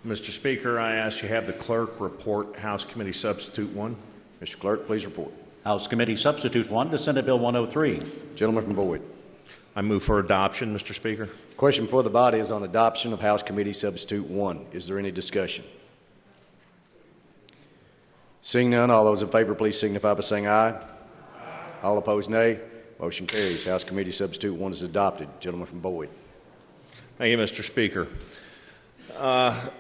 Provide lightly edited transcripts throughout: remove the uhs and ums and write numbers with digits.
Mr. Speaker, I ask you have the clerk report House Committee Substitute 1. Mr. Clerk, please report. House Committee Substitute 1 to Senate Bill 103. Gentleman from Boyd. I move for adoption, Mr. Speaker. Question before the body is on adoption of House Committee Substitute 1. Is there any discussion? Seeing none, all those in favor please signify by saying aye. Aye. All opposed, nay. Motion carries. House Committee Substitute 1 is adopted. Gentleman from Boyd. Thank you, Mr. Speaker.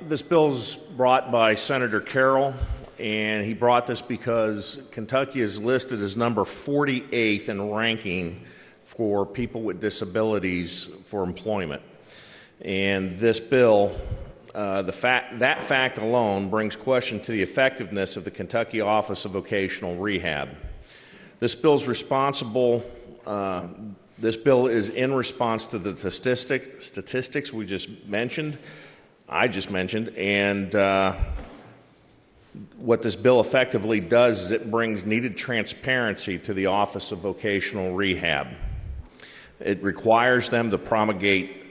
This bill is brought by Senator Carroll, and he brought this because Kentucky is listed as number 48th in ranking for people with disabilities for employment. And this bill, that fact alone brings question to the effectiveness of the Kentucky Office of Vocational Rehab. This bill is in response to the statistics we just mentioned, and what this bill effectively does is it brings needed transparency to the Office of Vocational Rehab. It requires them to promulgate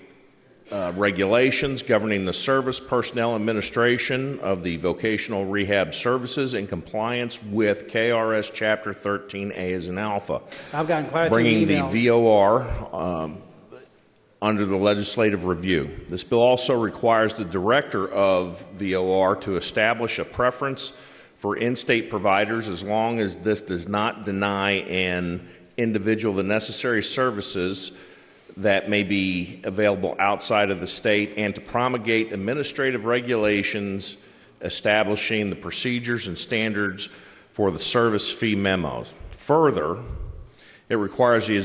regulations governing the service, personnel, administration of the vocational rehab services in compliance with KRS Chapter 13A as an alpha. I've gotten quite a bringing few emails. The VOR under the legislative review. This bill also requires the director of VOR to establish a preference for in-state providers as long as this does not deny an individual the necessary services that may be available outside of the state, and to promulgate administrative regulations establishing the procedures and standards for the service fee memos. Further, it requires the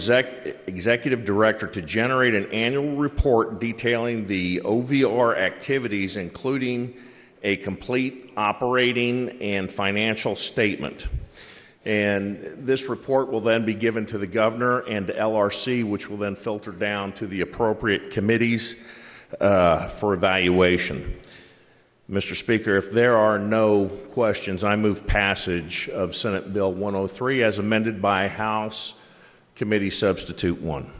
executive director to generate an annual report detailing the OVR activities, including a complete operating and financial statement. And this report will then be given to the governor and to LRC, which will then filter down to the appropriate committees for evaluation. Mr. Speaker, if there are no questions, I move passage of Senate Bill 103 as amended by House Committee Substitute 1.